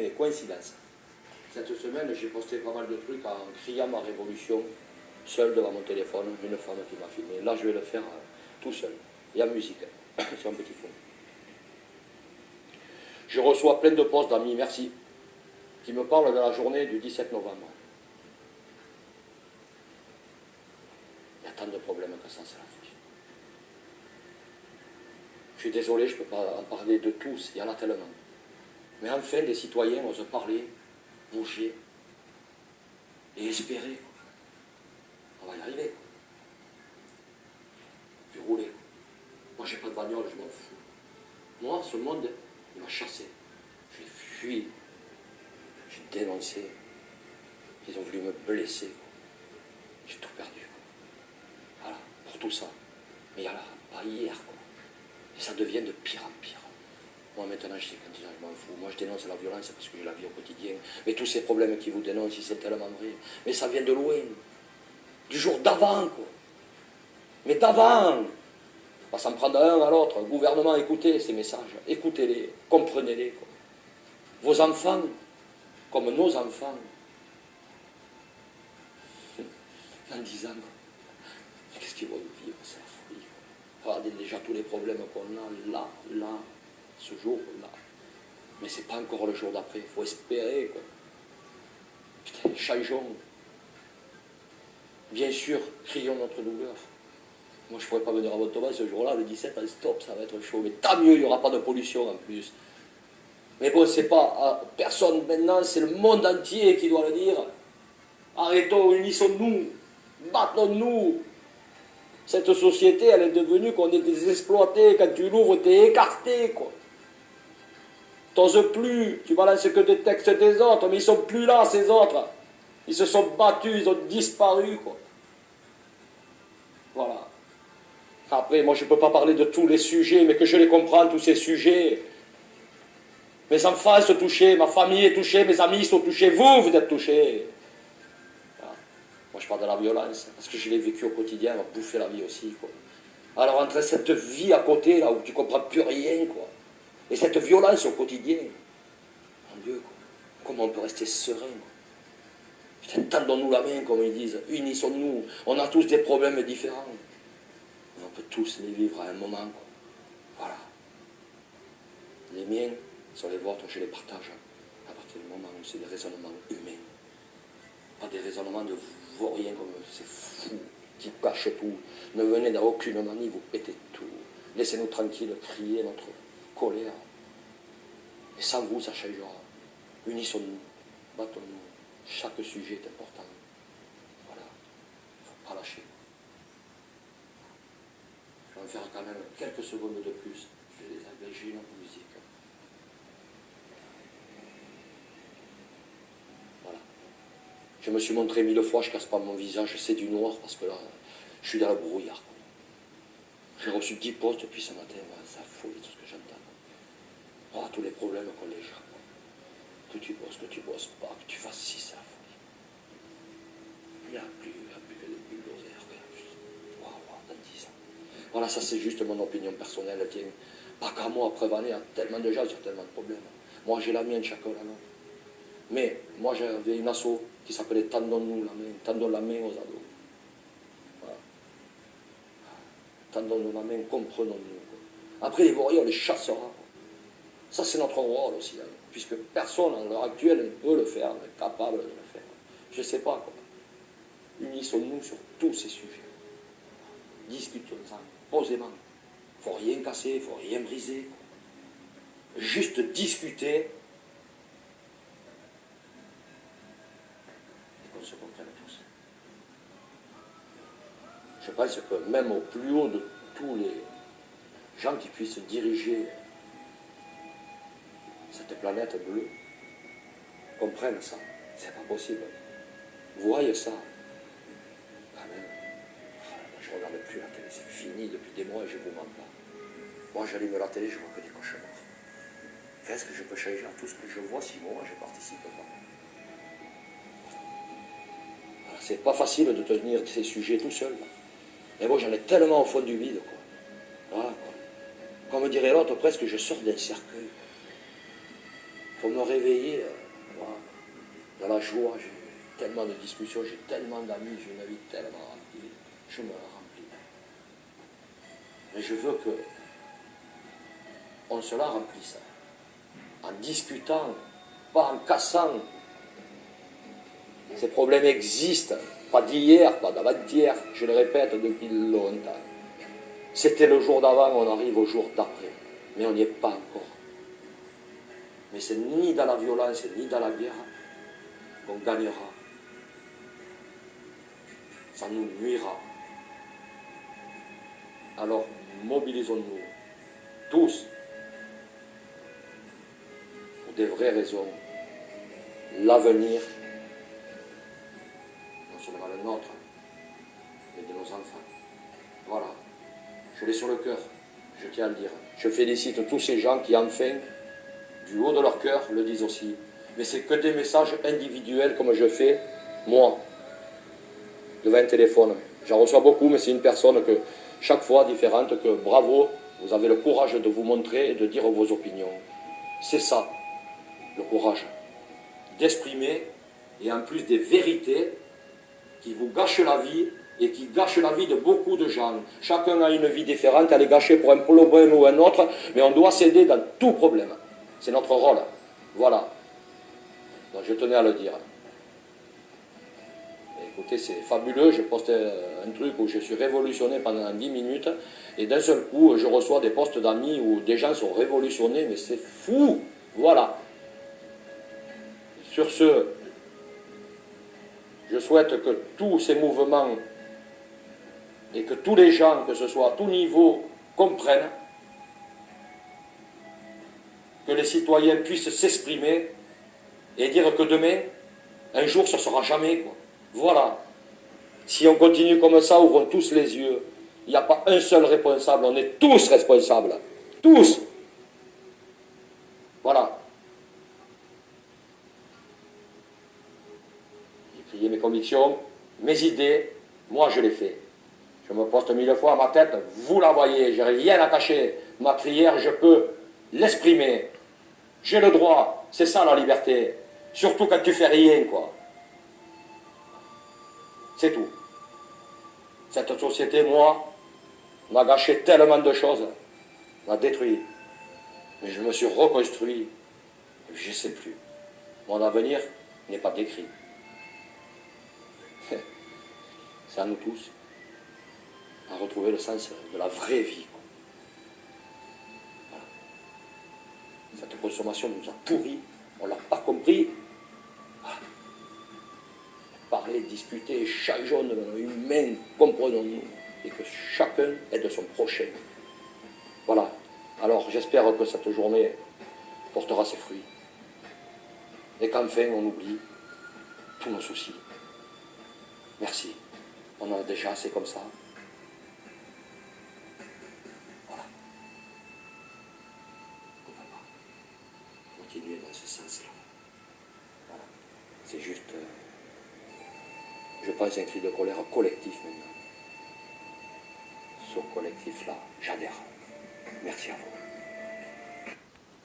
mais coïncidence. Cette semaine, j'ai posté pas mal de trucs en criant ma révolution, seul devant mon téléphone, une femme qui m'a filmé. Là, je vais le faire tout seul, et en musique. C'est un petit fond. Je reçois plein de postes d'amis, merci, qui me parlent de la journée du 17 novembre. Il y a tant de problèmes que ça, c'est la folie. Je suis désolé, je ne peux pas en parler de tous, il y en a tellement. Mais enfin, les citoyens osent parler, bouger et espérer. On va y arriver. Puis rouler. Moi, j'ai pas de bagnole, je m'en fous. Moi, ce monde, il m'a chassé. J'ai fui. J'ai dénoncé. Ils ont voulu me blesser. J'ai tout perdu. Voilà, pour tout ça. Mais il y a là, pas hier, quoi. Et ça devient de pire en pire. Moi, maintenant, je dis, quand je m'en fous. Moi, je dénonce la violence parce que je la vis au quotidien. Mais tous ces problèmes qui vous dénoncent, ils sont tellement vrais. Mais ça vient de loin. Du jour d'avant, quoi. Mais d'avant. On va s'en prendre d'un à l'autre. Gouvernement, écoutez ces messages. Écoutez-les. Comprenez-les, quoi. Vos enfants, comme nos enfants, dans 10 ans, qu'est-ce qu'ils vont vivre? C'est la folie, quoi. Regardez déjà tous les problèmes qu'on a là, ce jour-là. Mais c'est pas encore le jour d'après, il faut espérer, quoi. Putain, changeons. Bien sûr, crions notre douleur. Moi, je ne pourrais pas venir à Montauban ce jour-là, le 17, stop, ça va être chaud. Mais tant mieux, il n'y aura pas de pollution en plus. Mais bon, c'est pas personne maintenant, c'est le monde entier qui doit le dire. Arrêtons, unissons-nous, battons-nous. Cette société, elle est devenue qu'on est des exploités. Quand tu l'ouvres, tu es écarté, quoi. T'oses plus, tu balances que des textes des autres, mais ils sont plus là, ces autres. Ils se sont battus, ils ont disparu, quoi. Voilà. Après, moi, je ne peux pas parler de tous les sujets, mais que je les comprends, tous ces sujets. Mes enfants sont touchés, ma famille est touchée, mes amis sont touchés, vous êtes touchés. Voilà. Moi, je parle de la violence, parce que je l'ai vécu au quotidien, elle m'a bouffé la vie aussi, quoi. Alors, entre cette vie à côté, là, où tu ne comprends plus rien, quoi, et cette violence au quotidien, mon Dieu, quoi, comment on peut rester serein, quoi. Putain, tendons-nous la main, comme ils disent, unissons-nous, on a tous des problèmes différents. Mais on peut tous les vivre à un moment, quoi. Voilà. Les miens sont les vôtres, je les partage à partir du moment où c'est des raisonnements humains. Pas des raisonnements de vauriens comme c'est fou, qui cachent tout. Ne venez dans aucune manie, vous pétez tout. Laissez-nous tranquilles, crier notre colère. Et sans vous, ça changera. Unissons-nous, battons-nous. Chaque sujet est important. Voilà. Il ne faut pas lâcher. Je vais en faire quand même quelques secondes de plus. Je vais les agréger notre musique. Voilà. Je me suis montré 1000 fois, je ne casse pas mon visage, c'est du noir parce que là, je suis dans le brouillard. J'ai reçu 10 postes depuis ce matin, c'est folie tout ce que j'entends. Oh, tous les problèmes qu'on les gère. Que tu bosses pas, que tu fasses ci, c'est la folie. Il n'y a plus que des bulldozers. Waouh, dans 10 ans. Voilà, ça c'est juste mon opinion personnelle. Tiens, pas qu'à moi, preuve en est, il y a tellement de gens qui ont tellement de problèmes. Moi j'ai la mienne, chacun la nôtre. Mais moi j'avais une asso qui s'appelait Tendons-nous la main, tendons la main aux ados. Voilà. Tendons-nous la main, comprenons-nous. Après les vauriens, on les chassera. Ça c'est notre rôle aussi, hein, puisque personne à l'heure actuelle ne peut le faire, n'est capable de le faire. Je ne sais pas quoi. Unissons-nous sur tous ces sujets. Discutons-en posément. Il ne faut rien casser, il ne faut rien briser. Juste discuter et qu'on se comprenne tous. Je pense que même au plus haut de tous les gens qui puissent diriger cette planète bleue comprennent ça. C'est pas possible. Vous voyez ça. Quand même. Je ne regarde plus la télé, c'est fini depuis des mois et je ne vous mens pas. Moi j'allume la télé, je vois que des cauchemars. Qu'est-ce que je peux changer à tout ce que je vois si moi je participe pas? Voilà, c'est pas facile de tenir ces sujets tout seul. Là. Mais moi j'en ai tellement au fond du vide. Quoi. Voilà, quoi. Comme dirait l'autre, presque je sors d'un cercueil. Pour me réveiller, voilà, dans la joie, j'ai tellement de discussions, j'ai tellement d'amis, j'ai une vie tellement remplie, je me la remplis. Mais je veux que on se la remplisse, en discutant, pas en cassant. Ces problèmes existent, pas d'hier, pas d'avant-hier, je le répète depuis longtemps. C'était le jour d'avant, on arrive au jour d'après, mais on n'y est pas encore. Mais c'est ni dans la violence, ni dans la guerre qu'on gagnera. Ça nous nuira. Alors, mobilisons-nous, tous, pour des vraies raisons. L'avenir, non seulement le nôtre, mais de nos enfants. Voilà. Je l'ai sur le cœur, je tiens à le dire. Je félicite tous ces gens qui, enfin, du haut de leur cœur, le disent aussi. Mais c'est que des messages individuels comme je fais, moi, devant un téléphone. J'en reçois beaucoup, mais c'est une personne que, chaque fois différente, que bravo, vous avez le courage de vous montrer et de dire vos opinions. C'est ça, le courage. D'exprimer, et en plus des vérités qui vous gâchent la vie et qui gâchent la vie de beaucoup de gens. Chacun a une vie différente, elle est gâchée pour un problème ou un autre, mais on doit s'aider dans tout problème. C'est notre rôle. Voilà. Donc je tenais à le dire. Et écoutez, c'est fabuleux, je poste un truc où je suis révolutionné pendant 10 minutes, et d'un seul coup, je reçois des posts d'amis où des gens sont révolutionnés, mais c'est fou. Voilà. Sur ce, je souhaite que tous ces mouvements et que tous les gens, que ce soit à tout niveau, comprennent que les citoyens puissent s'exprimer et dire que demain, un jour, ce ne sera jamais, quoi. Voilà. Si on continue comme ça, ouvrons tous les yeux. Il n'y a pas un seul responsable, on est tous responsables. Tous. Voilà. J'ai crié mes convictions, mes idées, moi je les fais. Je me poste 1000 fois à ma tête, vous la voyez, j'ai rien à cacher. Ma prière, je peux l'exprimer. J'ai le droit, c'est ça la liberté. Surtout quand tu fais rien, quoi. C'est tout. Cette société, moi, m'a gâché tellement de choses, m'a détruit. Mais je me suis reconstruit, je ne sais plus. Mon avenir n'est pas décrit. C'est à nous tous, à retrouver le sens de la vraie vie. Voilà. Cette consommation nous a pourris, on ne l'a pas compris. Voilà. Parler, discuter, changeons de humain, comprenons-nous, et que chacun aide son prochain. Voilà. Alors j'espère que cette journée portera ses fruits. Et qu'enfin on oublie tous nos soucis. Merci. On en a déjà assez comme ça. Voilà. On ne va pas continuer dans ce sens-là. Voilà. C'est juste, je pense, un cri de colère collectif maintenant. Ce collectif-là, j'adhère. Merci à vous.